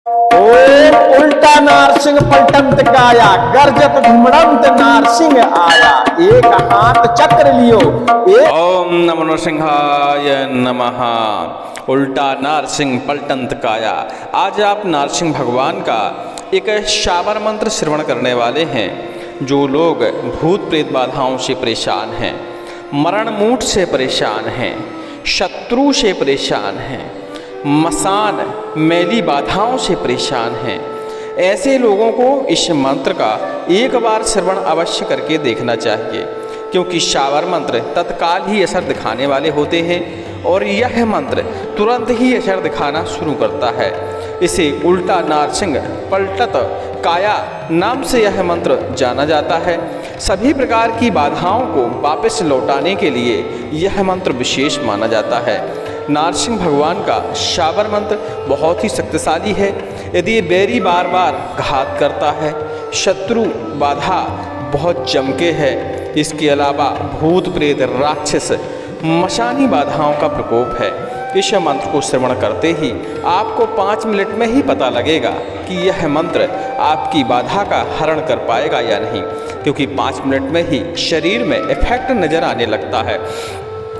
ओम उल्टा नारसिंह पलटंत काया, गर्जत धुमड़ंत नारसिंह आया। एक हाथ चक्र लियो ओम नमो नरसिंहाय नमः। उल्टा नारसिंह पलटंत काया। आज आप नारसिंह भगवान का एक शाबर मंत्र श्रवण करने वाले हैं। जो लोग भूत प्रेत बाधाओं से परेशान हैं, मरण मूठ से परेशान हैं, शत्रु से परेशान हैं, मसान मैली बाधाओं से परेशान हैं, ऐसे लोगों को इस मंत्र का एक बार श्रवण अवश्य करके देखना चाहिए, क्योंकि शाबर मंत्र तत्काल ही असर दिखाने वाले होते हैं और यह मंत्र तुरंत ही असर दिखाना शुरू करता है। इसे उल्टा नारसिंह पलटत काया नाम से यह मंत्र जाना जाता है। सभी प्रकार की बाधाओं को वापस लौटाने के लिए यह मंत्र विशेष माना जाता है। नारसिंह भगवान का शाबर मंत्र बहुत ही शक्तिशाली है। यदि बैरी बार बार घात करता है, शत्रु बाधा बहुत जमके है, इसके अलावा भूत प्रेत राक्षस मशानी बाधाओं का प्रकोप है, इस मंत्र को श्रवण करते ही आपको 5 मिनट में ही पता लगेगा कि यह मंत्र आपकी बाधा का हरण कर पाएगा या नहीं, क्योंकि 5 मिनट में ही शरीर में इफेक्ट नज़र आने लगता है।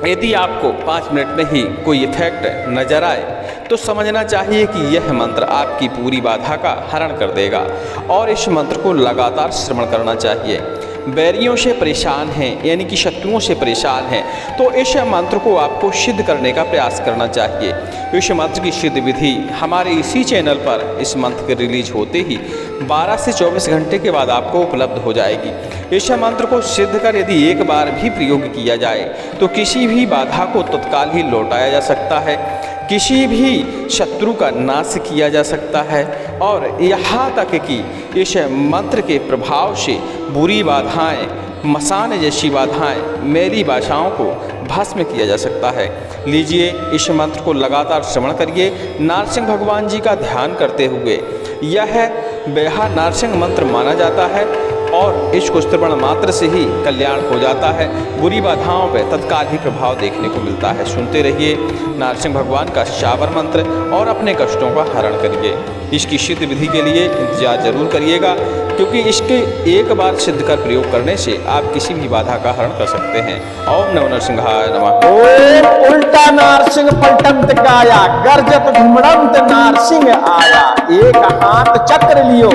यदि आपको 5 मिनट में ही कोई इफेक्ट नज़र आए तो समझना चाहिए कि यह मंत्र आपकी पूरी बाधा का हरण कर देगा और इस मंत्र को लगातार श्रवण करना चाहिए। बैरियों से परेशान हैं, यानी कि शत्रुओं से परेशान हैं, तो इस मंत्र को आपको सिद्ध करने का प्रयास करना चाहिए। इस मंत्र की सिद्ध विधि हमारे इसी चैनल पर इस मंत्र के रिलीज होते ही 12 से 24 घंटे के बाद आपको उपलब्ध हो जाएगी। इस मंत्र को सिद्ध कर यदि एक बार भी प्रयोग किया जाए तो किसी भी बाधा को तत्काल ही लौटाया जा सकता है, किसी भी शत्रु का नाश किया जा सकता है और यहाँ तक कि इस मंत्र के प्रभाव से बुरी बाधाएं, मसान जैसी बाधाएं, मैली बाधाओं को भस्म किया जा सकता है। लीजिए, इस मंत्र को लगातार श्रवण करिए, नारसिंह भगवान जी का ध्यान करते हुए। यह बेहा नारसिंह मंत्र माना जाता है और इसको श्रवण मात्र से ही कल्याण हो जाता है। बुरी बाधाओं पर तत्काल ही प्रभाव देखने को मिलता है। सुनते रहिए नारसिंह भगवान का शाबर मंत्र और अपने कष्टों का हरण करिए। इसकी सिद्ध विधि के लिए इंतजार जरूर करिएगा, क्योंकि इसके एक बार सिद्ध कर प्रयोग करने से आप किसी भी बाधा का हरण कर सकते हैं। ओम नमो नरसिंहाय नमः। ओम उल्टा नारसिंह पलटंत काया, गर्जत धुमड़ंत नारसिंह आया। एक हाथ चक्र लियो,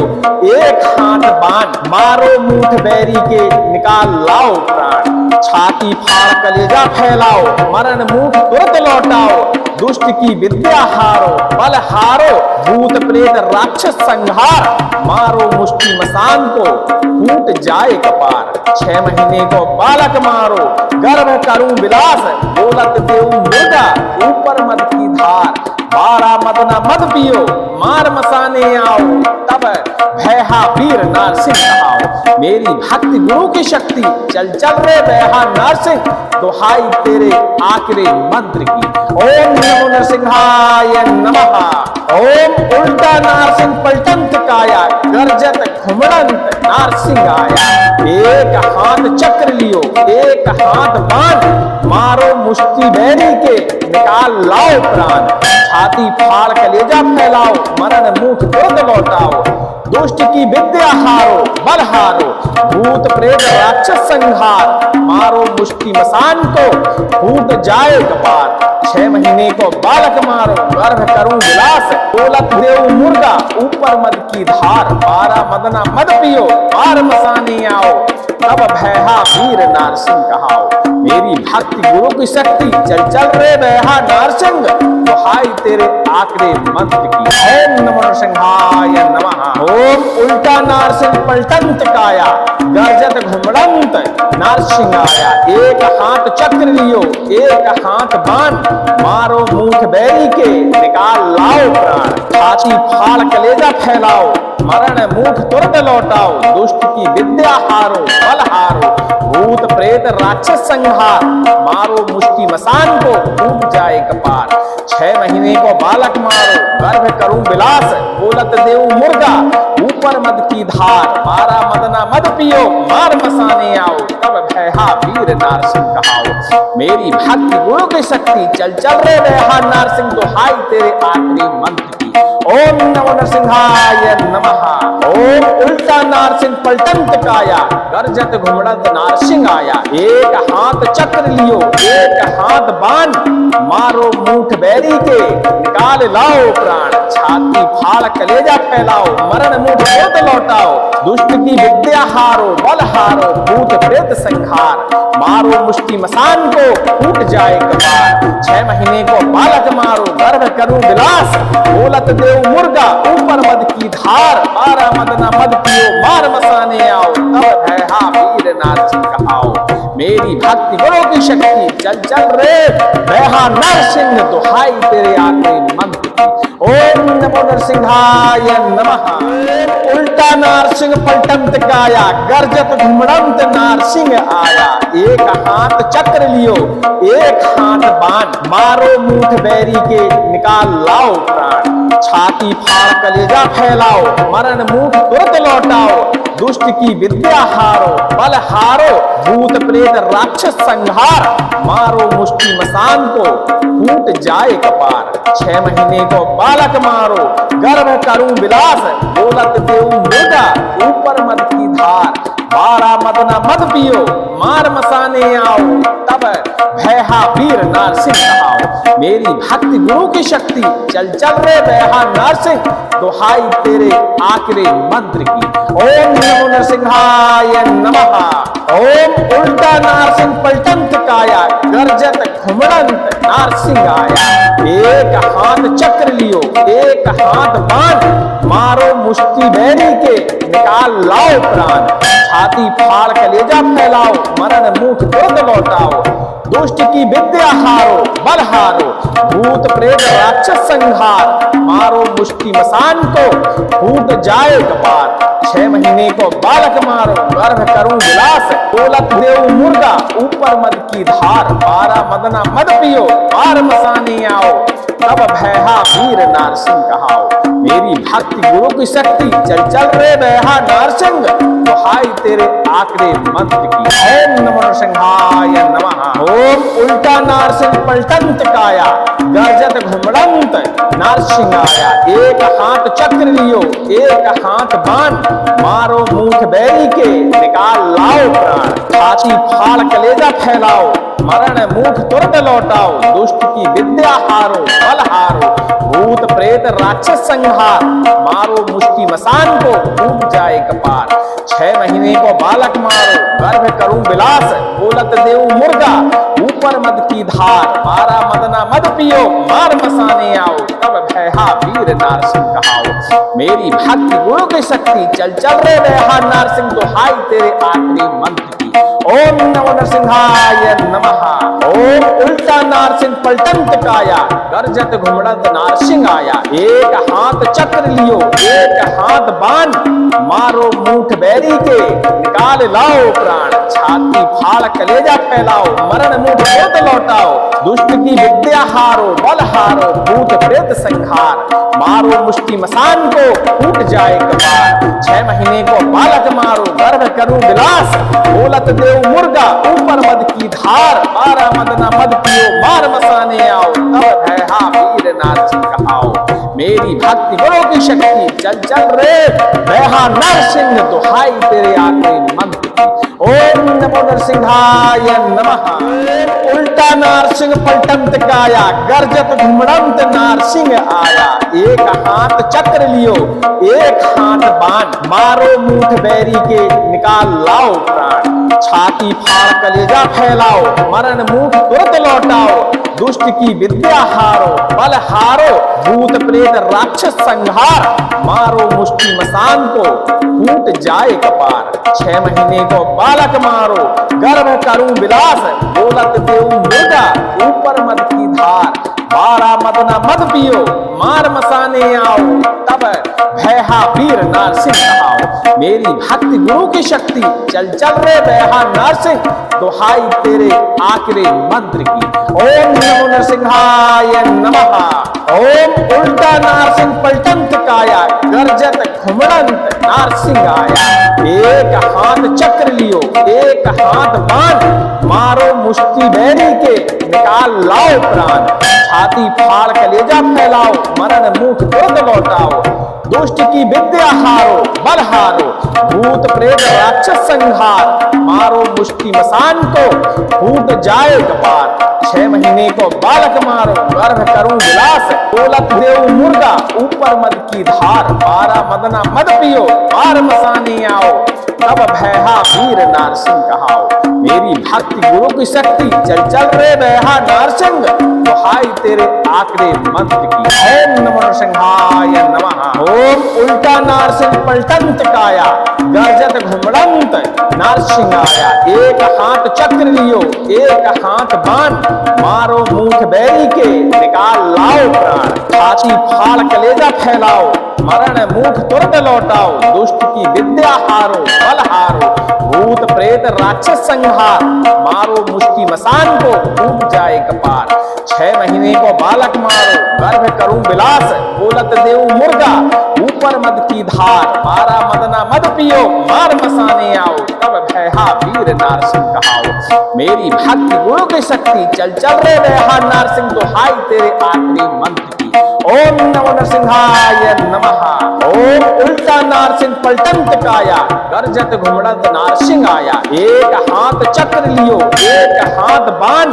एक हाथ बाण, मारो मूठ बैरी के, निकाल लाओ प्राण। छाती फाड़ कलेजा फैलाओ, मरण मूठ तुरंत लौटाओ। दुष्ट की विद्या हारो, बल हारो, भूत प्रेत राक्षस संहार। मारो मुष्टि मसान को, फूट जाए कपार। 6 महीने को बालक मारो, गर्भ करूं विलास। बोलत देऊ मुर्गा, ऊपर मद की धार। 12 मद न मद पियो, मार मसाने आओ। तब भैहा वीर नारसिंह कहाओ। मेरी भक्ति गुरु की शक्ति, चल चल रे भैहा नारसिंह, दुहाई तेरे आखिरी मंत्र की। ओम नमो नरसिंहाय नमः। ओम उल्टा नारसिंह पलटंत काया, गर्जत घुमड़ंत नारसिंह आया। एक हाथ चक्र लियो, एक हाथ बाण, मारो मुष्टि बैरी के, निकाल लाओ प्राण। छाती फाड़ कलेजा फैलाओ, मरण मुख तुरंत लौटाओ। दुष्ट की विद्या हारो, बल हारो, भूत प्रेत राक्षस संहार। मारो मुष्टि मसान को, फूट जाए कपार। 6 महीने को बालक मारो, गर्भ करूं विलास। बोलत देऊ मुर्गा, ऊपर मद की धार। 12 मद न मद पियो, मार मसाने आओ। तब भैहा वीर नारसिंह कहाओ। मेरी भक्ति गुरु की शक्ति, चल चल रे भैहा नारसिंह, दुहाई तेरे आखिरी मंत्र की। ओम नमो नरसिंहाय नमः। ओम उल्टा नारसिंह पलटंत काया, गर्जत घुमड़ंत नारसिंह आया। एक हाथ चक्र लियो, एक हाथ बाण, मारो मूठ बैरी के, निकाल लाओ प्राण। छाती फाड़ कलेजा फैलाओ, मरण मूठ तुरंत लौटाओ। दुष्ट की विद्या हारो, बल हारो, भूत प्रेत राक्षस संहार। मारो मुष्टि मसान को, फूट जाए कपार। 6 महीने को बालक मारो, गर्भ करूं विलास। बोलत देऊ मुर्गा, ऊपर मद की धार। 12 मद न मद पियो, मार मसाने आओ। तब भैहा वीर नारसिंह कहाओ। मेरी भक्ति गुरु की शक्ति, चल चल रे भैहा नारसिंह, दुहाई तेरे आखिरी मंत्र की। ओम नमो नरसिंहाय नमः। ओम उल्टा नारसिंह पलटंत काया, गर्जत घुमड़त नारसिंह आया। एक हाथ चक्र लियो, एक हाथ बाण, मारो मूठ बैरी के, निकाल लाओ प्राण। छाती फाड़ कलेजा फैलाओ, मरण मुंह होत लौटाओ। दुष्ट की विद्या हारो, बल हारो, भूत प्रेत संहार। मारो मुष्टि मसान को, फूट जाए कपार। 6 महीने को बालक मारो, गर्भ करूं विलास। बोलत देव मुर्गा, ऊपर मद की धार। 12 मदना मद पियो, मार मसाने आओ। तब है हा वीर नारसिंह कहाओ। मेरी भक्ति गुरु की शक्ति, चल चल रे बैहा नरसिंह, दुहाई तेरे आखिरी मंत्र की। ओम नमो नरसिंहाय नमः। उल्टा नारसिंह पलटंत काया, गर्जत घुमड़ंत नारसिंह आया। एक हाथ चक्र लियो, एक हाथ बाण, मारो मूठ बैरी के, निकाल लाओ प्राण। छाती फाड़ कलेजा फैलाओ, मरण मुंह तुरंत लौटाओ। दुष्ट की विद्या हारो, बल हारो, भूत प्रेत राक्षस संहार। मारो मुष्टि मसान को, फूट जाए कपार। 6 महीने को बालक मारो, गर्भ करूं विलास। बोलत देव मुर्गा, ऊपर मद की धार। 12 मदना मद पियो, मार मसाने आओ। तब भैहा वीर नारसिंह कहाओ। मेरी भक्ति गुरु की शक्ति, चल चल रे भैहा नारसिंह, दुहाई तेरे आखिरी मंत्र की। ओम नमो नरसिंहाय नमः। ओम उल्टा नारसिंह पलटंत काया, गर्जत घुमड़ंत नारसिंह आया। एक हाथ चक्र लियो, एक हाथ बाण, मारो मुष्टि बैरी के, निकाल लाओ प्राण। छाती फाड़ कलेजा फैलाओ, मरण मुख तुरंत लौटाओ। दुष्ट की विद्या हारो, बल हारो, भूत प्रेत राक्षस संहार। मारो मुष्टि मसान को, फूट जाए कपार। 6 महीने को बालक मारो, गर्भ करूं विलास। बोलत देव मुर्गा, ऊपर मद की धार। 12 मदना मद पियो, मार मसाने आओ। तब भैहा वीर नारसिंह कहाओ। मेरी भक्ति गुरु की शक्ति, चल चल रे भैहा नारसिंह, दुहाई तेरे आखिरी मंत्र की। ओम नमो नरसिंहाय नमः। ओम उल्टा नारसिंह पलटंत काया, गर्जत घुमड़ंत नारसिंह आया। एक हाथ चक्र लियो, एक हाथ बाण, मारो मूठ बैरी के, निकाल लाओ प्राण। छाती फाड़ कलेजा फैलाओ, मरण मुख तुरंत लौटाओ। दुष्ट की विद्या हारो, बल हारो, भूत प्रेत राक्षस संहार। मारो मुष्टि मसान को, फूट जाए कपार। 6 महीने को बालक मारो, गर्भ करूं विलास। बोलत देव मुर्गा, ऊपर मद की धार। 12 मदना मद पियो, मार मसाने आओ। तब भैहा वीर नारसिंह कहाओ। मेरी भक्ति गुरु की शक्ति, चल चल रे भैहा नारसिंह, दुहाई तेरे आखिरी मंत्र की। ओम नमो नरसिंहाय नमः। ओम उल्टा नारसिंह पलटंत काया, गर्जत घुमड़त नारसिंह आया। एक हाथ चक्र लियो, एक हाथ बाण, मारो मूठ बैरी के, निकाल लाओ प्राण। छाती फाड़ कलेजा फैलाओ, मरण मुंह होत लौटाओ। दुष्ट की विद्या हारो, बल हारो, भूत प्रेत संहार। मारो मुष्टि मसान को, फूट जाए कपार। 6 महीने को बालक मारो, गर्भ करूं विलास। बोलत देव मुर्गा, ऊपर मद की धार। 12 मदना मद पियो, मार मसाने आओ। तब भैहा वीर नारसिंह कहाओ। मेरी भक्ति गुरु की शक्ति, चल चल रे भैहा नरसिंह, दुहाई तेरे आखिरी मंत्र की। ओम नमो नरसिंहाय नमः। उल्टा नारसिंह पलटंत काया, गर्जत घुमड़ंत नारसिंह आया। एक हाथ चक्र लियो, एक हाथ बाण, मारो मूठ बैरी के, निकाल लाओ प्राण। छाती फाड़ कलेजा फैलाओ, मरण मुंह तुरंत लौटाओ। दुष्ट की विद्या हारो, बल हारो, भूत प्रेत राक्षस संहार। मारो मुष्टि मसान को, फूट जाए कपार। 6 महीने को बालक मारो, गर्भ करूं विलास। बोलत देव मुर्गा, ऊपर मद की धार। 12 मदना मद पियो, मार मसाने आओ। तब भैहा वीर नारसिंह कहाओ। मेरी भक्ति गुरु की शक्ति, चल चल रे भैहा नारसिंह, दुहाई तेरे आखिरी मंत्र की। ओम नमो नरसिंहाय नमः। ओम उल्टा नारसिंह पलटंत काया, गर्जत घुमड़ंत नारसिंह आया। एक हाथ चक्र लियो, एक हाथ बाण, मारो मुष्टि बैरी के, निकाल लाओ प्राण। छाती फाड़ कलेजा फैलाओ, मरण मुख तुरंत लौटाओ। दुष्ट की विद्या हारो, बल हारो, भूत प्रेत राक्षस संहार, मारो मुष्टि मसान को, फूट जाए कपार। 6 महीने को बालक मारो, गर्भ करूं विलास, बोलत देव मुर्गा, ऊपर मद की धार। 12 मदना मद पियो, बार मसाने आओ, तब भैहा वीर नारसिंह कहाओ। मेरी भक्ति गुरु की शक्ति, चल चल रे भैहा नारसिंह, दुहाई तेरे आखिरी मंत्र की। ओम नमो नरसिंहाय नमः। ओम उल्टा नारसिंह पलटंत काया, गर्जत घुमड़ंत नारसिंह आया। एक हाथ चक्र लियो, एक हाथ बाण, मारो मूठ बैरी के, निकाल लाओ प्राण। छाती फाड़ कलेजा फैलाओ, मरण मुख तुरंत लौटाओ। दुष्ट की विद्या हारो, बल हारो, भूत प्रेत राक्षस संहार, मारो मुष्टि मसान को, टूट जाए कपार। 6 महीने को बालक मारो, गर्भ करूं विलास, बोलत देव मुर्गा, ऊपर मद की धार। 12 मदना मद पियो, मार मसाने आओ, तब भैहा वीर नारसिंह कहाओ। मेरी भक्ति गुरु की शक्ति, चल चल रे भैहा नारसिंह, दुहाई तेरे आखिरी मंत्र की। ओम नमो नरसिंहाय नमः। ओम उल्टा नारसिंह पलटंत काया, गर्जत घुमड़ंत नारसिंह आया। एक हाथ चक्र लियो, एक हाथ बाण,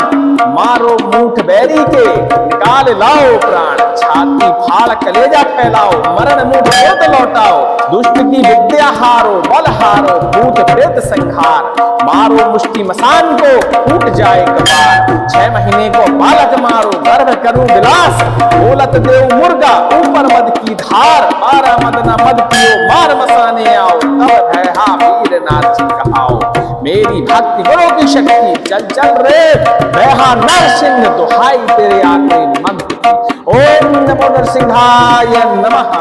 मारो मूठ बैरी के, निकाल लाओ प्राण। छाती फाड़ कलेजा फैलाओ, मरण मुख तुरंत लौटाओ। दुष्ट की विद्या हारो, बल हारो, भूत प्रेत संहार, मारो मुष्टि मसान को, फूट जाए कपार। 6 महीने को बालक मारो, गर्भ करूं विलास, बोलत देव मुर्गा, ऊपर मद की धार। 12 मदना मद पियो, मार मसाने आओ, तब भैहा वीर नारसिंह कहाओ। मेरी भक्ति गुरु की शक्ति, चल चल रे भैहा नारसिंह, दुहाई तेरे आखिरी मंत्र की। ओम नमो नरसिंहाय नमः।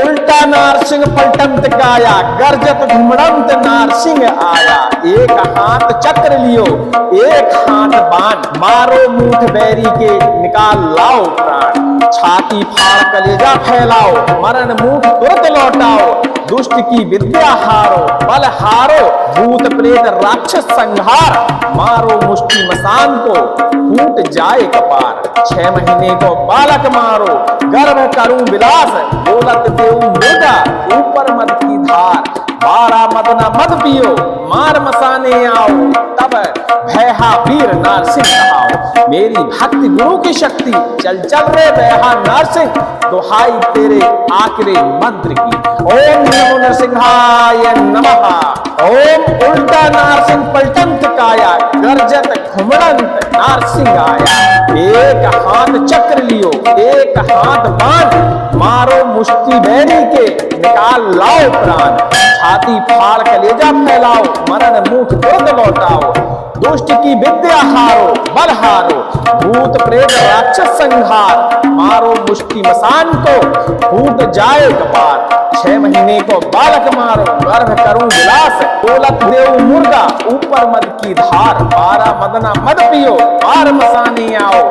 उल्टा नारसिंह पलटंत काया, गर्जत घुमड़ंत नारसिंह आया। एक हाथ चक्र लियो, एक हाथ बाण, मारो मूठ बैरी के, निकाल लाओ प्राण। छाती फाड़ कलेजा फैलाओ, मरण मुख तुरंत लौटाओ। दुष्ट की विद्या हारो, बल हारो, भूत प्रेत राक्षस संहार, मारो मुष्टि मसान को, फूट जाए कपार। 6 महीने को बालक मारो, गर्भ करूं विलास, बोलत देव मुर्गा, ऊपर मद की धार। 12 मदना मद पियो, मार मसाने आओ, तब भैहा वीर नारसिंह कहाओ। मेरी भक्ति गुरु की शक्ति, चल चल रे भैहा नारसिंह, दुहाई तेरे आखिरी मंत्र की। ओम नमो नरसिंहाय नमः। ओम उल्टा नारसिंह पलटंत काया, गर्जत घुमड़ंत नारसिंह आया। एक हाथ चक्र लियो, एक हाथ बाण, मारो मुष्टि बैरी के, निकाल लाओ प्राण। छाती फाड़ कलेजा फैलाओ, मरण मुख तुरंत लौटाओ। दुष्ट की विद्या हारो, बल हारो, भूत प्रेत राक्षस संहार, मारो मुष्टि मसान को, फूट जाए कपार। 6 महीने को बालक मारो, गर्भ करूं विलास, बोलत देव मुर्गा, ऊपर मद की धार। 12 मदना मद पियो, मार मसाने आओ,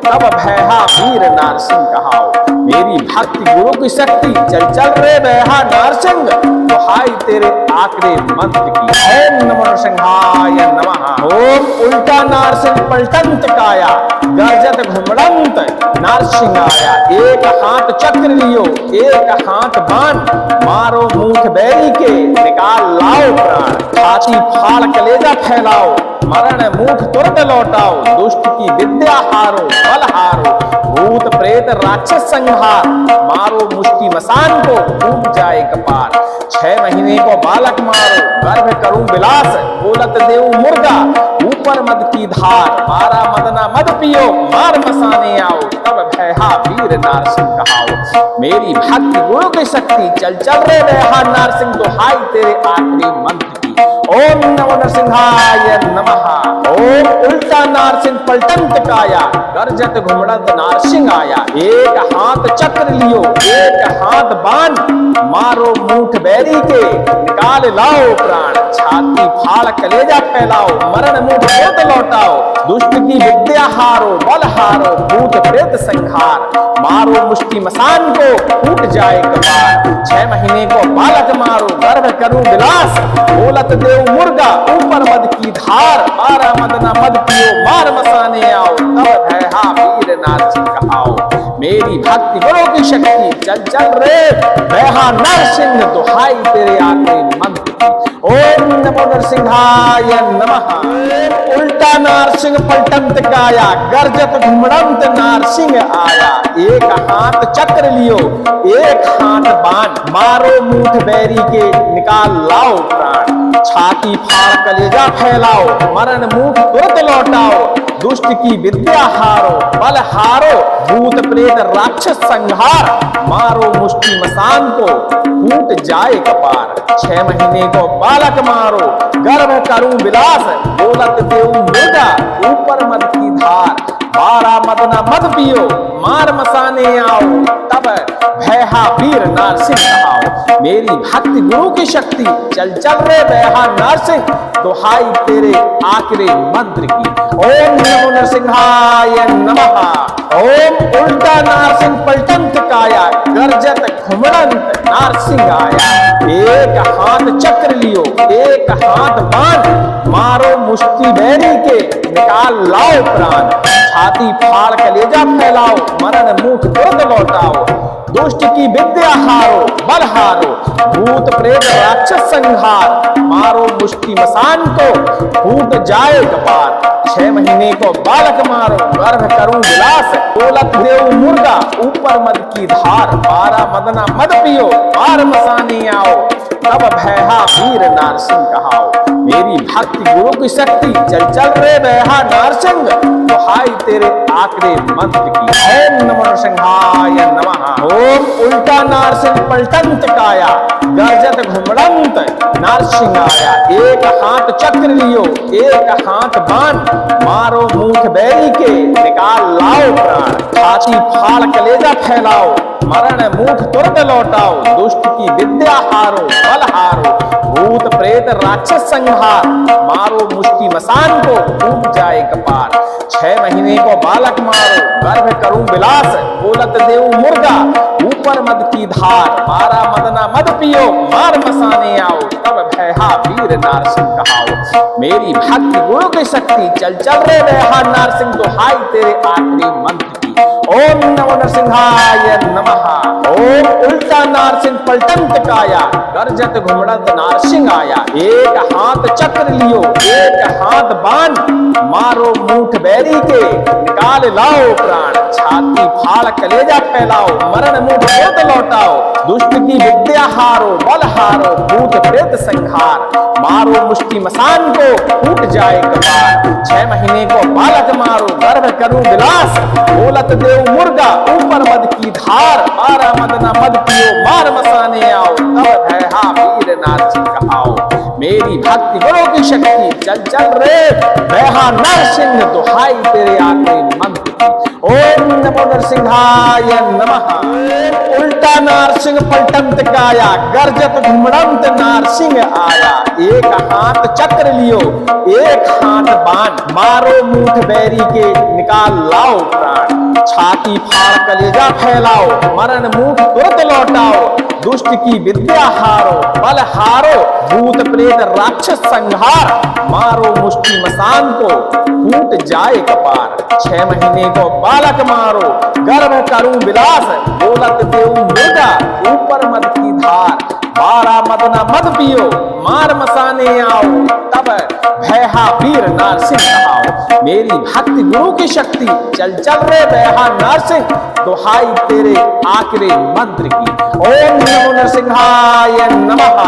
तब भैहा वीर नारसिंह कहाओ। मेरी भक्ति गुरु की शक्ति, चल चल रे भैहा नारसिंह, दुहाई तेरे आखिरी मंत्र की। ओम नमो नरसिंहाय नमः। ओम उल्टा नारसिंह पलटंत काया, गर्जत घुमड़ंत नारसिंह आया। एक हाथ चक्र लियो, एक हाथ बाण, मारो मूठ बैरी के, निकाल लाओ प्राण। छाती फाड़ कलेजा फैलाओ, मरण मुख तुरंत लौटाओ। दुष्ट की विद्या हारो, बल हारो, भूत प्रेत राक्षस संहार, मारो मुष्टि मसान को, टूट जाए कपार। 6 महीने को बालक मारो, गर्भ करूं विलास, बोलत देव मुर्गा, ऊपर मद की धार। 12 मदना मद पियो, मार मसाने आओ, तब भैहा वीर नारसिंह कहाओ। मेरी भक्ति गुरु की शक्ति, चल चल रे भैहा नारसिंह, दुहाई तेरे आखिरी मंत्र की। ओम नमो नरसिंहाय नमः। ओम उल्टा नारसिंह पलटंत काया, गर्जत घुमड़ंत नारसिंह आया। एक हाथ चक्र लियो, एक हाथ बाण, मारो मूठ बैरी के निकाल लाओ प्राण। छाती फाड़ कलेजा फैलाओ मरण मुठ क्रोध लौटाओ। दुष्ट की विद्या हारो बल हारो भूत प्रेत संहार। मारो मुष्टि मसान को फूट जाए कपार। 6 महीने को बालक मारो गर्भ करूं विलास। बोलत देव मुर्गा ऊपर मद की धार। 12 मदना मद पियो मार मसाने आओ। तब है हा वीर नारसिंह कहाओ। मेरी भक्ति गुरु की शक्ति चल चल रे बैहा नरसिंह दुहाई तेरे आखिरी मंत्र की। ओम नमो नरसिंहाय नमः। उल्टा नारसिंह पलटंत काया गर्जत घुमड़ंत नारसिंह आया। एक हाथ चक्र लियो एक हाथ बाण। मारो मूठ बैरी के निकाल लाओ प्राण। छाती फाड़ कलेजा फैलाओ मरण मुठ तुरंत लौटाओ। दुष्ट की विद्या हारो बल हारो भूत प्रेत राक्षस संहार। मारो मुष्टि मसान को फूट जाए कपार। 6 महीने को बालक मारो गर्भ करूं विलास। बोलत देव मुर्गा ऊपर मद की धार। 12 मदना मद पियो मार मसाने आओ। तब भैहा वीर नारसिंह कहाओ। मेरी भक्ति गुरु की शक्ति चल चल रे भैहा नारसिंह दुहाई तेरे आखिरी मंत्र की। ओम नमो नरसिंहाय नमः। ओम उल्टा नारसिंह पलटंत काया गर्जत घुमड़ंत नारसिंह आया। एक हाथ चक्र लियो एक हाथ बाण। मारो मुष्टि बैरी के निकाल लाओ प्राण। छाती फाड़ कलेजा फैलाओ मरण मुख तुरंत लौटाओ। दुष्ट की विद्या हारो बल हारो भूत प्रेत राक्षस संहार। मारो मुष्टि मसान को फूट जाए कपार। 6 महीने को बालक मारो गर्भ करूं विलास। बोलत देव मुर्गा ऊपर मद की धार। 12 मदना मद पियो मार मसाने आओ। तब भैहा वीर नारसिंह कहाओ। मेरी भक्ति गुरु की शक्ति चल चल रे भैहा नारसिंह दुहाई तेरे आखिरी मंत्र की। ओम नमो नरसिंहाय नमः। ओम उल्टा नारसिंह पलटंत काया गर्जत घुमड़ंत नारसिंह आया। एक हाथ चक्र लियो एक हाथ बाण। मारो मूठ बैरी के निकाल लाओ प्राण। छाती फाड़ कलेजा फैलाओ मरण मुठ तुरंत लौटाओ। दुष्ट की विद्या हारो बल हारो भूत प्रेत राक्षस संहार। मारो मुष्टि मसान को फूट जाए कपार। 6 महीने को बालक मारो गर्भ करूं विलास। बोलत देव मुर्गा ऊपर मद की धार। 12 मदना मद पियो मार मसाने आओ। तब भैहा वीर नारसिंह कहाओ। मेरी भक्ति गुरु की शक्ति चल चल रे भैहा नारसिंह दुहाई तेरे आखिरी मंत्र की। ओम नमो नरसिंहाय नमः। ओम उल्टा नारसिंह पलटंत काया गर्जत घुमड़ंत नारसिंह आया। एक हाथ चक्र लियो एक हाथ बाण। मारो मूठ बैरी के निकाल लाओ प्राण। छाती फाड़ कलेजा फैलाओ मरण मुठ क्रोध लौटाओ। दुष्ट की विद्या हारो बल हारो भूत प्रेत संहार। मारो मुष्टि मसान को फूट जाए कपार। 6 महीने को बालक मारो गर्भ करूं विलास। बोलत देव मुर्गा ऊपर मद की धार। 12 मदना मद पियो मार मसाने आओ। तब भैहा वीर नारसिंह कहाओ। मेरी भक्ति गुरु की शक्ति चल चल रे भैहा नरसिंह दुहाई तेरे आखिरी मंत्र की। ओम नमो नरसिंहाय नमः। उल्टा नारसिंह पलटंत काया गर्जत घुमड़ंत नारसिंह आया। एक हाथ चक्र लियो एक हाथ बाण। मारो मूठ बैरी के निकाल लाओ प्राण। छाती फाड़ कलेजा फैलाओ मरण मुख तुरंत लौटाओ। दुष्ट की विद्या हारो बल हारो भूत प्रेत राक्षस संहार। मारो मुष्टि मसान को फूट जाए कपार। 6 महीने को बालक मारो गर्भ करूं विलास। बोलत देव मुर्गा ऊपर मद की धार। 12 मदना मद पियो मार मसाने आओ। तब भैहा वीर नारसिंह कहाओ। मेरी भक्ति गुरु की शक्ति चल चल रे भैहा नारसिंह दुहाई तेरे आखिरी मंत्र की। ओम नमो नरसिंहाय नमः।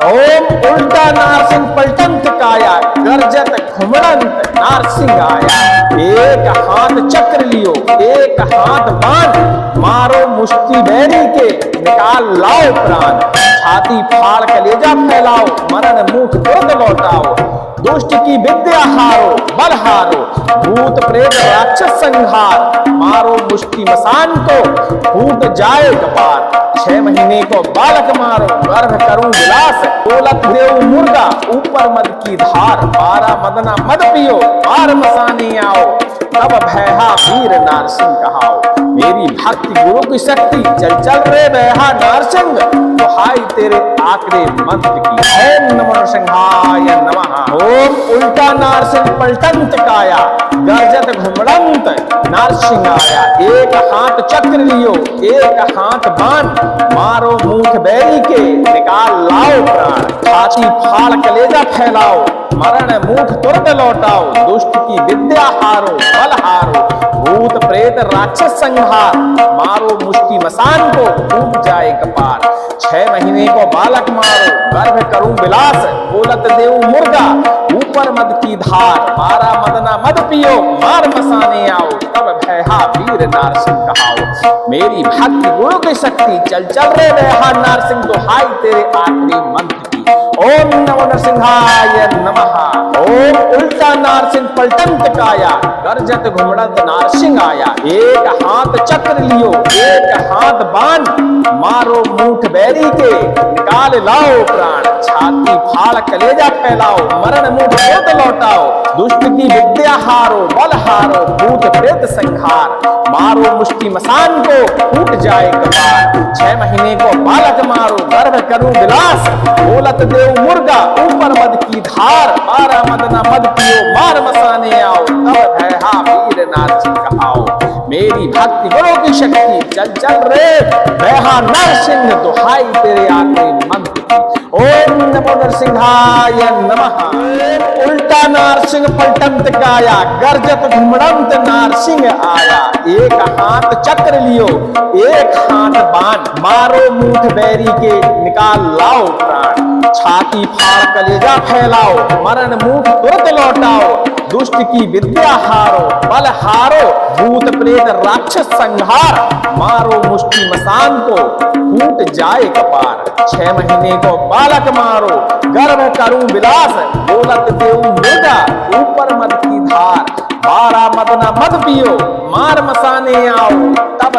ओम उल्टा नारसिंह पलटंत काया गर्जत घुमड़ंत नारसिंह आया। एक हाथ चक्र लियो एक हाथ बाण। मारो मुष्टि बैरी के निकाल लाओ प्राण। छाती फाड़ कलेजा फैलाओ, मरण मुख दुर्द लौटाओ, दुष्ट की विद्या हारो, बल हारो, भूत प्रेत राक्षस संहार, मारो मुष्टि मसान को, फूट जाए कपार। 6 महीने को बालक मारो, गर्भ करूं विलास, बोलत देव मुर्गा, ऊपर मद की धार, 12 मदना मद पियो, मार मसाने आओ, तब भैहा वीर नारसिंह कहाओ। मेरी भक्ति गुरु की शक्ति, चल चल रे भैहा नारसिंह, दुहाई तेरे आकरे मंत्र की। ओम नमो नरसिंहाय नमः। ओम उल्टा नारसिंह पलटंत काया, गर्जत घुमड़ंत नारसिंह आया। एक हाथ चक्र लियो, एक हाथ बाण, मारो मूठ बैरी के, निकाल लाओ प्राण। छाती फाड़ कलेजा फैलाओ, मरण मूठ तुरंत लौटाओ, दुष्ट की विद्या हारो, बल हारो, भूत प्रेत राक्षस संहार, मारो मुष्टि मसान को, टूट जाए कपार। 6 महीने को बालक मारो, गर्भ करूं विलास, बोलत देव मुर्गा, ऊपर मद की धार, 12 मदना मद पियो, मार मसाने आओ, तब भैहा वीर नारसिंह कहाओ। मेरी भक्ति गुरु की शक्ति, चल चल रे भैहा नारसिंह, दुहाई तेरे आखिरी मंत्र की। ओम नमो नरसिंहाय नमः। ओम उल्टा नारसिंह पलटंत काया, गर्जत घुमड़ंत नारसिंह आया। एक हाथ चक्र लियो, एक हाथ बाण, मारो मूठ बैरी के, निकाल लाओ प्राण। छाती फाड़ कलेजा फैलाओ, मरण मुठ दुर्द लौटाओ, दुष्ट की विद्या हारो, बल हारो, भूत प्रेत संहार, मारो मुष्टि मसान को, फूट जाए कपार। 6 महीने को बालक मारो, गर्भ करूं विलास, बोलत देव मुर्गा, ऊपर मद की धार, 12 मदना मद पियो, मार मसाने आओ, तब भैहा वीर नारसिंह कहाओ। मेरी भक्ति गुरु की शक्ति, चल चल रे भैहा नारसिंह, दुहाई तेरे आखिरी मंत्र की। ओम नमो नरसिंहाय नमः। उल्टा नारसिंह पलटंत काया, गर्जत घुमड़ंत नारसिंह आया। एक हाथ चक्र लियो, एक हाथ बाण, मारो मूठ बैरी के, निकाल लाओ प्राण। छाती फाड़ कलेजा फैलाओ, मरण मुख तुरंत लौटाओ, दुष्ट की विद्या हारो, बल हारो, भूत प्रेत राक्षस संहार, मारो मुष्टि मसान को, फूट जाए कपार। 6 महीने को बालक मारो, गर्भ करूं विलास, बोलत देव मुर्गा, ऊपर मद की धार, 12 मदना मद पियो, मार मसाने आओ, तब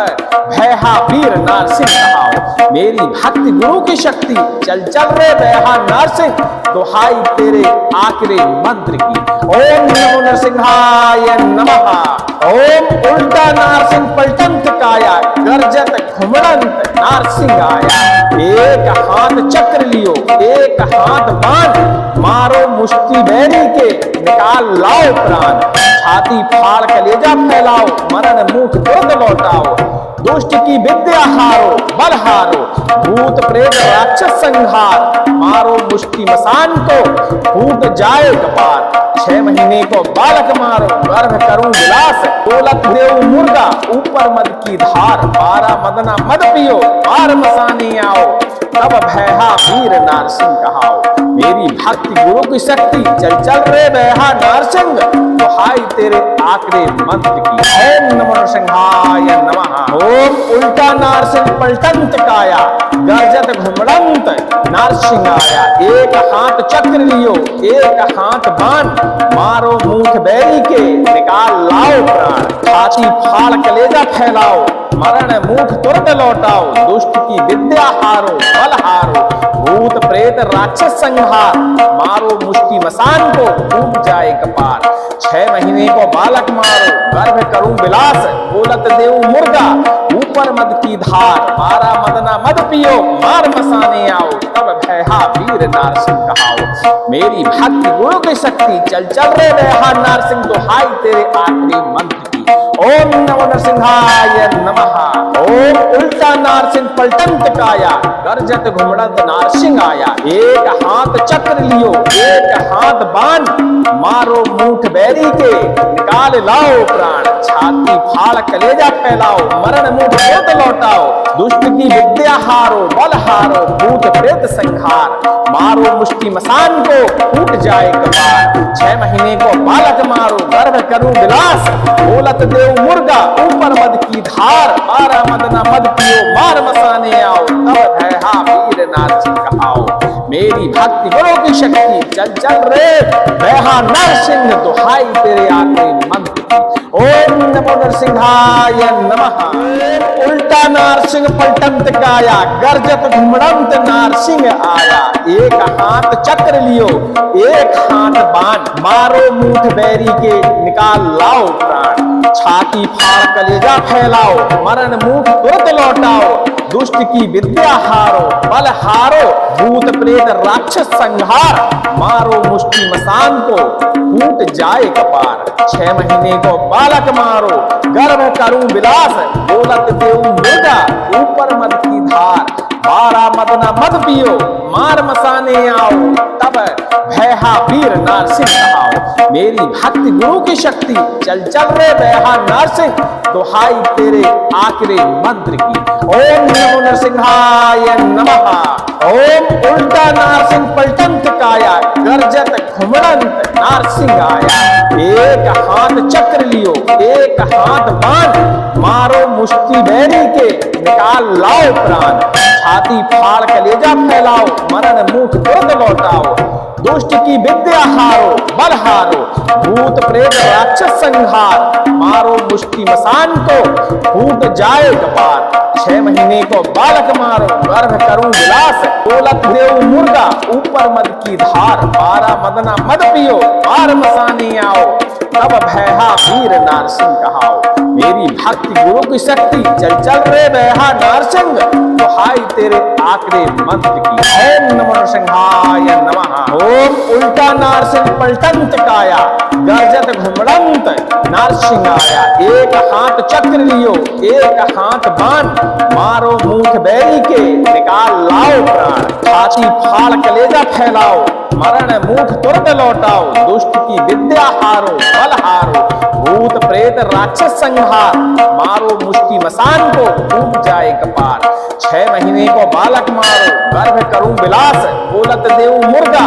भैहा वीर नारसिंह कहाओ। मेरी भक्ति गुरु की शक्ति, चल चल रे भैहा नारसिंह, दुहाई तेरे आखिरी मंत्र की। ओम नमो नरसिंहाय नमः। ओम उल्टा नारसिंह पलटंत काया, गर्जत घुमड़ंत नारसिंह आया। एक हाथ चक्र लियो, एक हाथ बाण, मारो मुष्टि बैरी के, निकाल लाओ प्राण। छाती फाड़ कलेजा फैलाओ, मरण मुख दुर्द लौटाओ, दुष्ट की विद्या हारो, बल हारो, भूत प्रेत राक्षस संहार, मारो मुष्टि मसान को, फूट जाए कपार। 6 महीने को बालक मारो, गर्भ करूं विलास, बोलत देव मुर्गा, ऊपर मद की धार, 12 मदना मद पियो, मार मसाने आओ, तब भैहा वीर नारसिंह कहाओ। मेरी भक्ति गुरु की शक्ति, चल चल रे भैहा नारसिंह, दुहाई तेरे आखिरी मंत्र की। ओम नमो नरसिंहाय नमः। ओम उल्टा नारसिंह पलटंत काया, गर्जत घुमड़ंत नारसिंह आया। एक हाथ चक्र लियो, एक हाथ बाण, मारो मूठ बैरी के, निकाल लाओ प्राण। छाती फाड़ कलेजा फैलाओ, मरण मूठ तुरंत लौटाओ, दुष्ट की विद्या हारो, बल हारो, भूत प्रेत राक्षस संहार, मारो मुष्टि मसान को, टूट जाए कपार। 6 महीने को बालक मारो, गर्भ करूं विलास, बोलत देव मुर्गा, ऊपर मद की धार, 12 मदना मद पियो, मार मसाने आओ, तब भैहा वीर नारसिंह कहाओ। मेरी भक्ति गुरु की शक्ति, चल चल रे भैहा नारसिंह, दुहाई तेरे आखिरी मंत्र की। ओम नमो नरसिंहाय नमः। ओम उल्टा नारसिंह पलटंत काया, गर्जत घुमड़ंत नारसिंह आया। एक हाथ चक्र लियो, एक हाथ बाण, मारो मूठ बैरी के, निकाल लाओ प्राण। छाती फाड़ कलेजा फैलाओ, मरण मुठ दुर्द लौटाओ, दुष्ट की विद्या हारो, बल हारो, भूत प्रेत संहार, मारो मुष्टि मसान को, फूट जाए कपार। 6 महीने को बालक मारो, गर्भ करूं विलास, बोलत देव मुर्गा, ऊपर मद की धार, 12 मदना मद पियो, मार मसाने आओ, तब भैहा वीर नारसिंह मेरी भक्ति गुरु की शक्ति, चल चल रे बैहा नरसिंह, दुहाई तेरे आखिरी मंत्र की। ओम नमो नरसिंहाय नमः। उल्टा नारसिंह पलटंत काया, गर्जत घुमड़ंत नारसिंह आया। एक हाथ चक्र लियो, एक हाथ बाण, मारो मूठ बैरी के, निकाल लाओ प्राण। छाती फाड़ कलेजा फैलाओ, मरण मुख तुरंत लौटाओ। दुष्ट की विद्या हारो, बल हारो, भूत प्रेत राक्षस संहार। मारो मुष्टि मसान को, फूट जाए कपार। 6 महीने को बालक मारो, गर्भ करूं विलास। बोलत देव मुर्गा, ऊपर मद की धार। 12 मद न मद पियो, मार मसाने आओ। तब भैहा वीर नारसिंह कहाओ। मेरी भक्ति गुरु की शक्ति, चल चल रे भैहा नारसिंह, दुहाई तेरे आखिरी मंत्र की। ओम नमो नरसिंहाय नमः। ओम उल्टा नारसिंह पलटंत काया, गर्जत घुमड़ंत नारसिंह आया। एक हाथ चक्र लियो, एक हाथ बाण, मारो मुष्टि बैरी के, निकाल लाओ प्राण। छाती फाड़ कलेजा फैलाओ, मरण मुख तुरंत लौटाओ। दुष्ट की विद्या हारो, बल हारो, भूत प्रेत राक्षस संहार। मारो मुष्टि मसान को, फूट जाए कपार। 6 महीने को बालक मारो, गर्भ करूं विलास। बोलत देव मुर्गा, ऊपर मद की धार। 12 मद न मद पियो, मार मसाने आओ। तब भैहा वीर नारसिंह कहाओ। मेरी भक्ति गुरु की शक्ति, चल चल रे भैहा नारसिंह, दुहाई तेरे आखिरी मंत्र की। ओम नमो नरसिंहाय नमः। ओम उल्टा नारसिंह पलटंत काया, गर्जत घुमड़ंत नारसिंह आया। एक हाथ चक्र लियो, एक हाथ बाण, मारो मूठ बैरी के, निकाल लाओ प्राण। छाती फाड़ कलेजा फैलाओ, मरण मुख तुरंत लौटाओ। दुष्ट की विद्या हारो, बल हारो, भूत प्रेत राक्षस संहार। मारो मुष्टि मसान को, फूट जाए कपार। 6 महीने को बालक मारो, गर्भ करूं विलास। बोलत देव मुर्गा,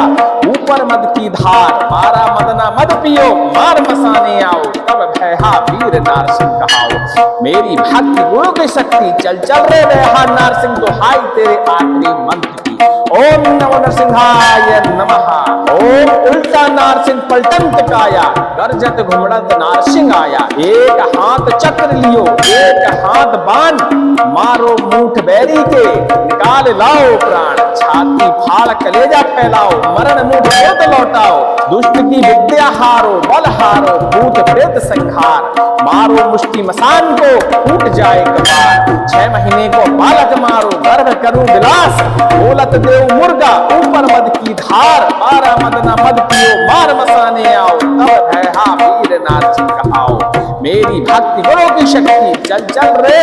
ऊपर मद की धार। 12 मद न मद पियो, मार मसाने आओ। तब भैहा वीर नारसिंह कहाओ। मेरी भक्ति गुरु की शक्ति, चल चल रे भैहा नारसिंह, दुहाई तेरे आखिरी मंत्र की। ओम नमो नरसिंहाय नमः। ओम उल्टा नारसिंह पलटंत काया, गर्जत घुमड़ंत नारसिंह आया। एक हाथ चक्र लियो, एक हाथ बाण, मारो मूठ बैरी के, निकाल लाओ प्राण। छाती फाड़ कलेजा फैलाओ, मरण मुख तुरंत लौटाओ। दुष्ट की विद्या हारो, बल हारो, भूत प्रेत संहार। मारो मुष्टि मसान को, फूट जाए कपार। 6 महीने को बालक मारो, गर्भ करूं विलास। बोलत देव मुर्गा, ऊपर मद की धार। 12 मद न मद पियो, मार मसाने आओ। तब भैहा वीर नारसिंह कहाओ। मेरी भक्ति गुरु की शक्ति, चल चल रे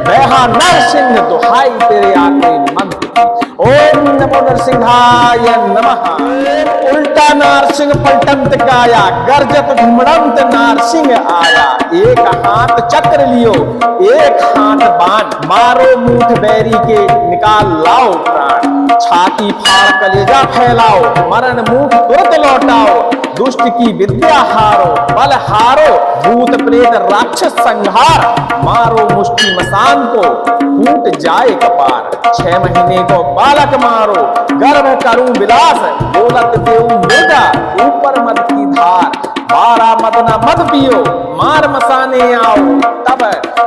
भैहा नरसिंह, दुहाई तेरे आखिरी मंत्र की। ओम नमो नरसिंहाय नमः। उल्टा नारसिंह पलटंत काया, गर्जत घुमड़ंत नारसिंह आया। एक हाथ चक्र लियो, एक हाथ बाण, मारो मूठ बैरी के, निकाल लाओ प्राण। छाती फाड़ कलेजा फैलाओ, मरण मुख तुरंत लौटाओ। दुष्ट की विद्या हारो, बल हारो, भूत प्रेत राक्षस संहार। मारो मुष्टि मसान को, फूट जाए कपार। 6 महीने को बालक मारो, गर्भ करूं विलास। बोलत देव मुर्गा, ऊपर मद की धार। 12 मद न मद पियो, मार मसाने आओ। तब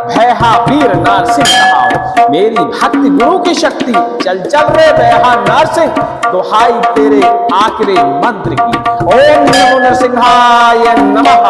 भैहा वीर नारसिंह कहाओ। मेरी भक्ति गुरु की शक्ति, चल चल रे भैहा नारसिंह, दुहाई तेरे आखिरी मंत्र की। ओम नमो नरसिंहाय नमः।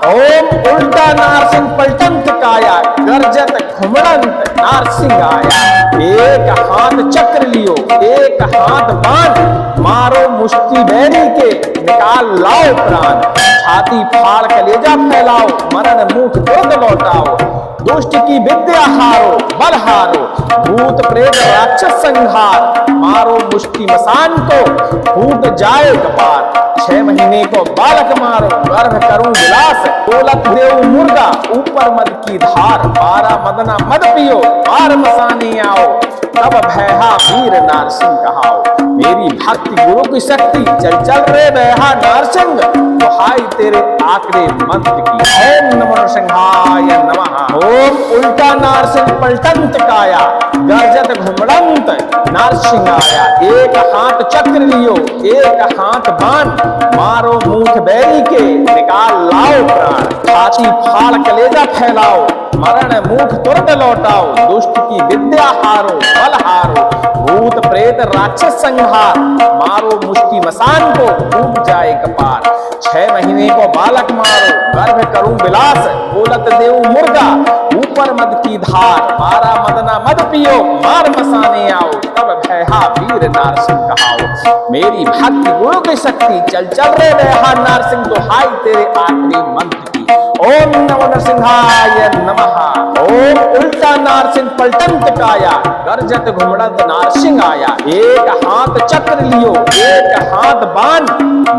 ओम उल्टा नारसिंह पलटंत काया, गर्जत घुमड़ंत नारसिंह आया। एक हाथ चक्र लियो, एक हाथ बाण, मारो मुष्टि बैरी के, निकाल लाओ प्राण। छाती फाड़ कलेजा फैलाओ, मरण मुख तुरंत लौटाओ। दुष्ट की विद्या हारो, बल हारो, भूत प्रेत राक्षस संहार। मारो मुष्टि मसान को, फूट जाए कपार। 6 महीने को बालक मारो, गर्भ करूं विलास। बोलत देव मुर्गा, ऊपर मद की धार। 12 मद न मद पियो, मार मसाने आओ। तब भैहा वीर नारसिंह कहाओ। मेरी भक्ति गुरु की शक्ति, चल चल रे बैहा नारसिंह, दुहाई तेरे आखिरी मंत्र की। ओम नमो नरसिंहाय नमः। ओम उल्टा नारसिंह पलटंत काया, गर्जत घुमड़ंत नारसिंह आया। एक हाथ चक्र लियो, एक हाथ बाण, मारो मूठ बैरी के, निकाल लाओ प्राण। छाती फाड़ कलेजा फैलाओ, मरण मूठ तुरंत लौटाओ। दुष्ट की विद्या हारो, बल हारो, भूत प्रेत राक्षस संहार, मारो मुष्टि मसान को, डूब जाए कपार। 6 महीने को बालक मारो, गर्भ करूं विलास, बोलत देव मुर्गा, ऊपर मद की धार। 12 मदना मद पियो, मार मसाने आओ, तब भैहा वीर नारसिंह कहाओ। मेरी भक्ति गुरु की शक्ति, चल चल रे बैहा नारसिंह, दुहाई तेरे आखिरी मंत्र की। ओम नमो नरसिंहाय नमः। ओम उल्टा नारसिंह पलटंत काया, गर्जत घुमड़ंत नारसिंह आया। एक हाथ चक्र लियो, एक हाथ बाण,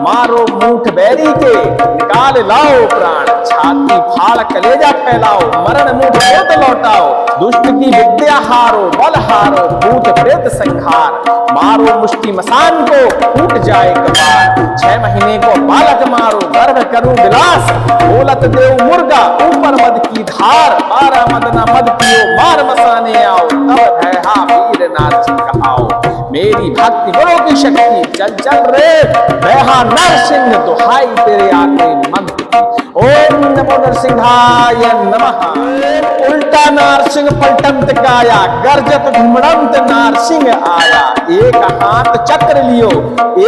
मारो मूठ बैरी के, निकाल लाओ प्राण। छाती फाड़ कलेजा फैलाओ, मरण मूठ तुरंत लौटाओ। दुष्ट की विद्या हारो, बल हारो, भूत प्रेत संहार, मारो मुष्टि मसान को, टूट जाए कपार। 6 महीने को बालक मारो, गर्भ करूं विलास, बोलत देव मुर्गा, ऊपर मद की धार। 12 मदना मद पियो, मार मसाने आओ, तब भैहा वीर नारसिंह कहाओ। मेरी भक्ति गुरु की शक्ति, चल चल रे बैहा नारसिंह, दुहाई तेरे आखिरी मंत्र की। ओम नमो नरसिंहाय नमः। उल्टा नारसिंह पलटंत काया, गर्जत घुमड़ंत नारसिंह आया। एक हाथ चक्र लियो,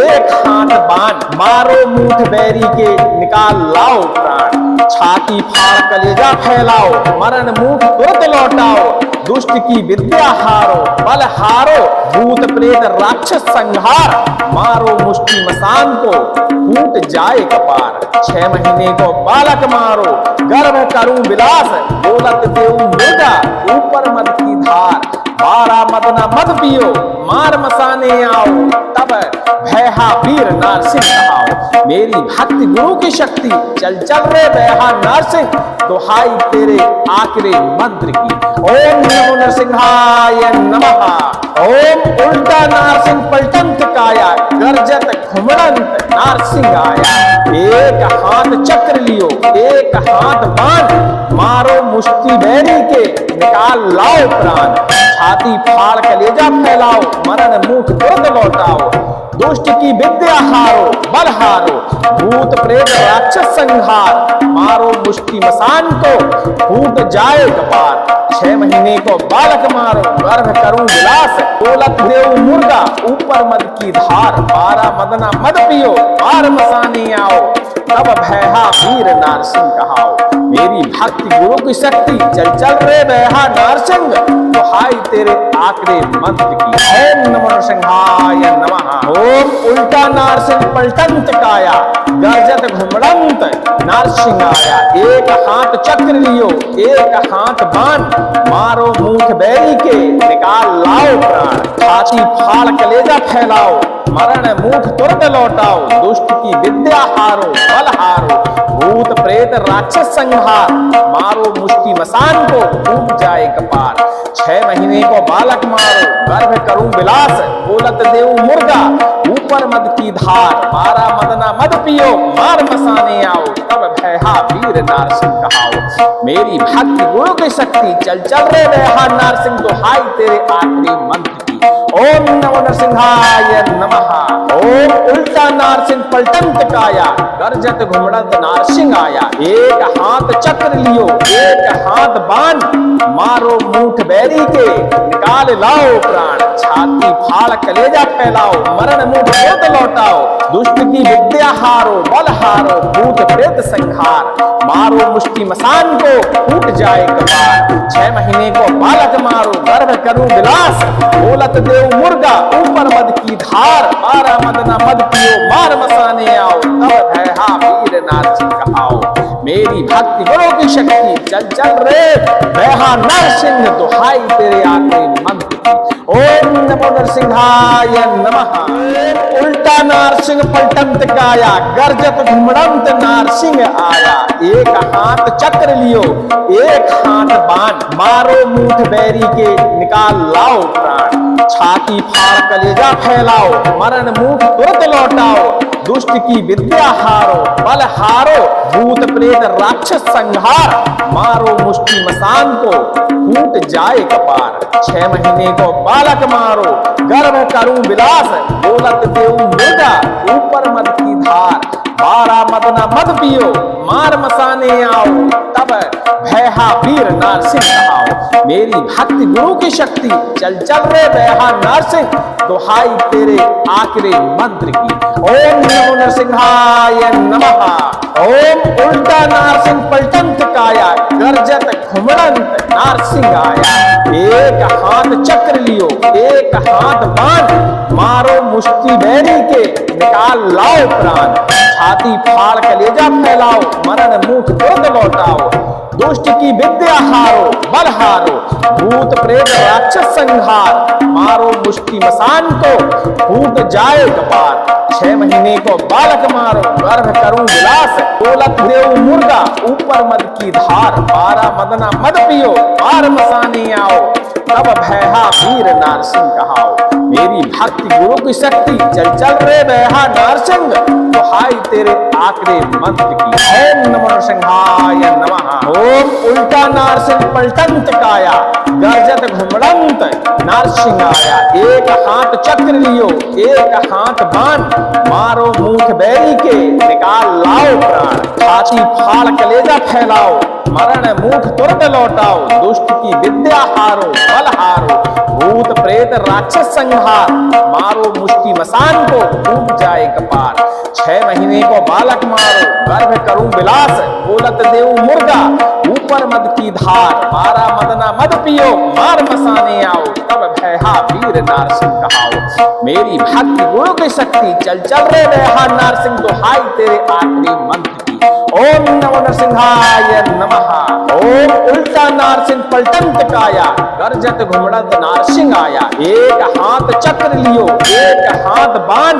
एक हाथ बाण, मारो मूठ बैरी के, निकाल लाओ प्राण। छाती फाड़ कलेजा फैलाओ, मरण मूठ तुरंत लौटाओ। दुष्ट की विद्या हारो, बल हारो, भूत प्रेत राक्षस संहार, मारो मुष्टि मसान को, टूट जाए कपार। 6 महीने को बालक मारो, गर्भ करूं विलास, बोलत देव मुर्गा, ऊपर मद की धार। 12 मदना मद पियो, मार मसाने आओ, तब भैहा वीर नारसिंह कहाओ। मेरी भक्ति गुरु की शक्ति, चल चल रे बैहा नारसिंह, दुहाई तेरे आखिरी मंत्र की। ओम नमो नरसिंहाय नमः। ओम उल्टा नारसिंह पलटंत काया, गर्जत घुमड़ंत नारसिंह आया। एक हाथ चक्र लियो, एक हाथ बाण, मारो मुष्टि बैरी के, निकाल लाओ प्राण। छाती फाड़ कलेजा फैलाओ, मरण मूठ तुरंत लौटाओ। दुष्ट की विद्या हारो, बल हारो, भूत प्रेत राक्षस संहार, मारो मुष्टि मसान को, फूट जाए कपार। 6 महीने को बालक मारो, गर्भ करूं विलास, बोलत देव मुर्गा, ऊपर मद की धार। 12 मदना मद पियो, मार मसाने आओ, तब भैहा वीर नारसिंह कहाओ। मेरी भक्ति गुरु की शक्ति, चल चल रे बैहा नारसिंह, दुहाई तेरे आखिरी मंत्र की। ओम नमो नरसिंहाय नमः। ओम उल्टा नारसिंह पलटंत काया, गर्जत घुमड़ंत नारसिंह आया। एक हाथ चक्र लियो, एक हाथ बाण, मारो मूठ बैरी के, निकाल लाओ प्राण। छाती फाड़ कलेजा फैलाओ, मरण मूठ तुरंत लौटाओ। दुष्ट की विद्या हारो, बल हारो, भूत प्रेत राक्षस संहार, मारो मुष्टि मसान को, टूट जाए कपार। 6 महीने को बालक मारो, गर्भ करूं विलास, बोलत देव मुर्गा, ऊपर मद की धार। 12 मदना मद पियो, मार मसाने आओ, तब भैहा वीर नारसिंह कहाओ। मेरी भक्ति गुरु की शक्ति, चल चल रे बैहा नारसिंह, दुहाई तेरे आखिरी मंत्र की। ओम नमो नरसिंहाय नमः। ओम उल्टा नारसिंह पलटंत काया, गर्जत घुमड़ंत नारसिंह आया। एक हाथ चक्र लियो, एक हाथ बाण, मारो मूठ बैरी के, निकाल लाओ प्राण। छाती फाड़ कलेजा फैलाओ, मरण मूठ तुरंत लौटाओ। दुष्ट की विद्या हारो, बल हारो, भूत प्रेत संहार, मारो मुष्टि मसान को, टूट जाए कपार। 6 महीने को बालक मारो, गर्भ करूं विलास, बोलत देव मुर्गा, ऊपर मद की धार। 12 मदना मद पियो, मार मसाने आओ, तब भैहा वीर नारसिंह कहाओ। मेरी भक्ति गुरु की शक्ति, चल चल रे बैहा नारसिंह, दुहाई तेरे आखिरी मंत्र की। ओम नमो नरसिंहाय नमः। उल्टा नारसिंह पलटंत काया, गर्जत घुमड़ंत नारसिंह आया। एक हाथ चक्र लियो, एक हाथ बाण, मारो मूठ बैरी के, निकाल लाओ प्राण। छाती फाड़ कलेजा फैलाओ, मरण मुख तुरंत लौटाओ, दुष्ट की विद्या हारो, बल हारो, भूत प्रेत राक्षस संहार, मारो मुष्टि मसान को, फूट जाए कपार। 6 महीने को बालक मारो, गर्भ करूं विलास, बोलत देऊ मृगा, ऊपर मद की धार। 12 मद न मद पियो, मार मसाने आओ, तब भैहा वीर नारसिंह कहाओ। मेरी भक्ति गुरु की शक्ति, चल चल रे भैहा नारसिंह, दुहाई तेरे आखिरी मंत्र की। ओम नमो नरसिंहाय नमः। ओम उल्टा नारसिंह पलटंत काया, गर्जत घुमड़ंत नारसिंह आया। एक हाथ चक्र लियो, एक हाथ बाण, मारो मुष्टि बैरी के, निकाल लाओ प्राण। छाती फाड़ कलेजा फैलाओ, मरण मुख तुरंत लौटाओ, दुष्ट की विद्या हारो, बल हारो, भूत प्रेत राक्षस संहार, मारो मुष्टि मसान को, फूट जाए कपार। 6 महीने को बालक मारो, गर्भ करूं विलास, बोलत देऊ मुर्गा, ऊपर मद की धार। 12 मद न मद पियो, मार मसाने आओ, तब भैहा वीर नारसिंह कहाओ। मेरी भक्ति गुरु की शक्ति, चल चल रे भैहा नारसिंह, दुहाई तेरे आखिरी मंत्र की। ओम नमो नरसिंहाय नमः। ओम उल्टा नारसिंह पलटंत काया, गर्जत घुमड़ंत नारसिंह आया। एक हाथ चक्र लियो, एक हाथ बाण, मारो मुख बैरी के, निकाल लाओ प्राण। छाती फाड़ कलेजा फैलाओ, मरण मुख तुरंत लौटाओ, दुष्ट की विद्या हारो, बल हारो, भूत प्रेत राक्षस संहार, मारो मुष्टि मसान को, फूट जाए कपार। 6 महीने को बालक मारो, गर्भ करूं विलास, बोलत देऊ मुर्गा, ऊपर मद की धार। 12 मद न मद पियो, मार मसाने आओ, तब भैहा वीर नारसिंह कहाओ। मेरी भक्ति गुरु की शक्ति, चल चल रे भैहा नारसिंह, दुहाई तेरे आखिरी मंत्र की। ओम नमो नरसिंहाय नमः। ओम उल्टा नारसिंह पलटंत काया, गर्जत घुमड़ंत नारसिंह आया। एक हाथ चक्र लियो, एक हाथ बाण,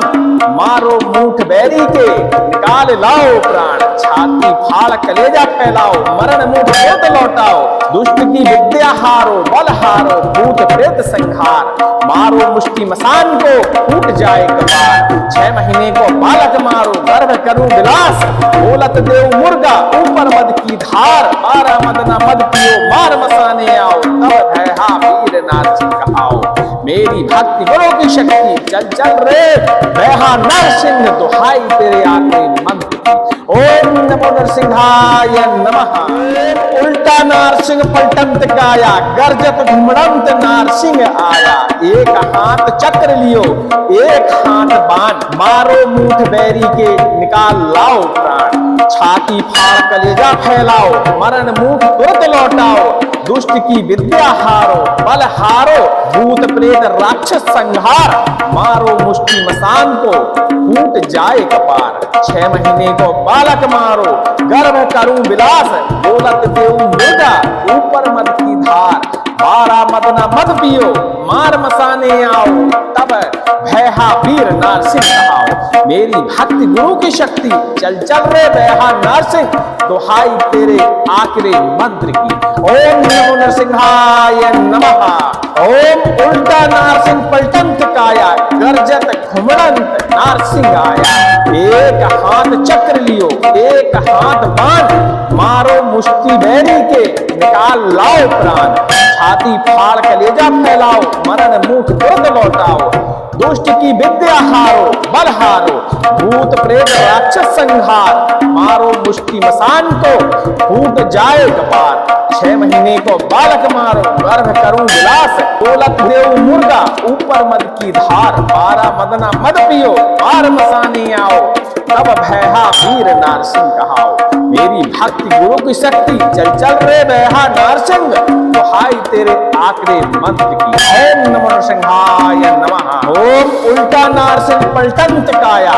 मारो मूठ बैरी के, निकाल लाओ प्राण। छाती फाड़ कलेजा फैलाओ, मरण मुख तुरंत लौटाओ, दुष्ट की विद्या हारो, बल हारो, भूत प्रेत संहार, मारो मुष्टि मसान को, फूट जाए कपार। 6 महीने को बालक मारो, गर्भ करूं विलास, बोलत देऊ मुर्गा, ऊपर मद की धार। 12 मद न मद पियो, मार मसाने आओ, तब भैहा वीर नारसिंह कहाओ। मेरी भक्ति गुरु की शक्ति, चल चल रे भैहा नारसिंह, दुहाई तेरे आखिरी मंत्र की। ओम नमो नरसिंहाय नमः। उल्टा नारसिंह पलटंत काया, गर्जत घुमड़ंत नारसिंह आया। एक हाथ चक्र लियो, एक हाथ बाण, मारो मूठ बैरी के, निकाल लाओ प्राण। छाती फाड़ कलेजा फैलाओ, मरण मुख तुरंत लौटाओ, दुष्ट की विद्या हारो, बल हारो, भूत प्रेत राक्षस संहार, मारो मुष्टि मसान को, फूट जाए कपार। 6 महीने को बालक मारो, गर्भ करूं विलास, बोलत देऊ मृगा, ऊपर मद की धार। 12 मद न मद पियो, मार मसाने आओ, तब भैहा वीर नारसिंह कहाओ। मेरी भक्ति गुरु की शक्ति, चल चल रे भैहा नारसिंह, दुहाई तेरे आखिरी मंत्र की। ओम नमो नरसिंहाय नमः। ओम उल्टा नारसिंह पलटंत काया, गर्जत घुमड़ंत नारसिंह आया। एक हाथ चक्र लियो, एक हाथ बाण, मारो मुष्टि बैरी के, निकाल लाओ प्राण। छाती फाड़ कलेजा फैलाओ, मरण मुख तुरंत लौटाओ, दुष्ट की विद्या हारो, बल हारो, भूत प्रेत राक्षस संहार, मारो मुष्टि मसान को, फूट जाए कपार। 6 महीने को बालक मारो, गर्भ करूं विलास, बोलत देऊ मुर्गा, ऊपर मद की धार। 12 मद न मद पियो, मार मसाने आओ, तब भैहा वीर नारसिंह कहाओ। मेरी भक्ति गुरु की शक्ति, चल चल रे भैहा नारसिंह, दुहाई तेरे आखिरी मंत्र की। ओम नमो नरसिंहाय नमः। ओम उल्टा नारसिंह पलटंत काया,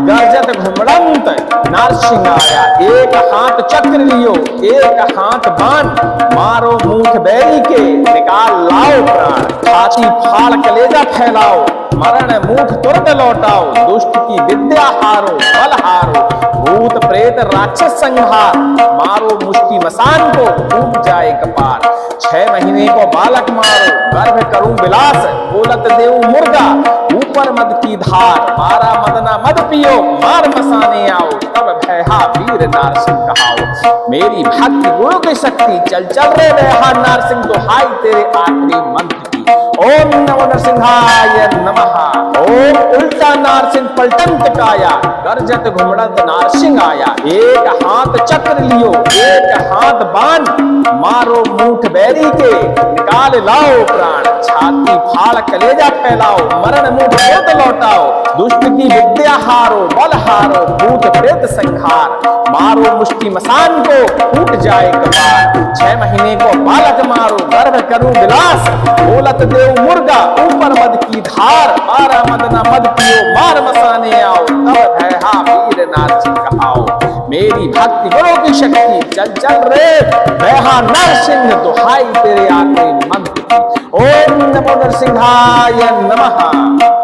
गर्जत घुमड़ंत नारसिंह आया। एक हाथ चक्र लियो, एक हाथ बाण, मारो मूठ बैरी के, निकाल लाओ प्राण। छाती फाड़ कलेजा फैलाओ, मरण मूठ तुरंत लौटाओ, दुष्ट की विद्या हारो बल हारो, भूत प्रेत राक्षस संहार, मारो मुष्टि मसान को टूट जाए कपार। 6 महीने को बालक मारो, गर्भ करूं विलास, बोलत देऊ मुर्गा, ऊपर मद की धार, मारा मदना मद पियो, मार मसाने आओ, तब भैहा वीर नारसिंह कहाओ। मेरी भक्ति गुरु की शक्ति, चल चल रे भैहा नारसिंह, दुहाई तेरे आखिरी मंत्र की। ओम नमो नरसिंहाय नमः। ओम उल्टा नारसिंह पलटंत काया, गर्जत घुमड़ंत नारसिंह आया। एक हाथ चक्र लियो, एक हाथ बाण, मारो मूठ बैरी के, निकाल लाओ प्राण। छाती फाड़ कलेजा फैलाओ, मरण मूठ तुरंत लौटाओ, दुष्ट की विद्या हारो बल हारो, भूत प्रेत संहार, मारो मुष्टि मसान को टूट जाए कपार। 6 महीने को बालक मारो, गर्भ करूं विलास, बोलत देव मुर्गा, ऊपर मद की धार, मारा मदना मद पियो, मार मसाने आओ, तब भैहा वीर नारसिंह कहाओ। मेरी भक्ति गुरु की शक्ति, चल चल रे भैहा नारसिंह, दुहाई तेरे आखिरी मंत्र की। ओम नमो नरसिंहाय नमः।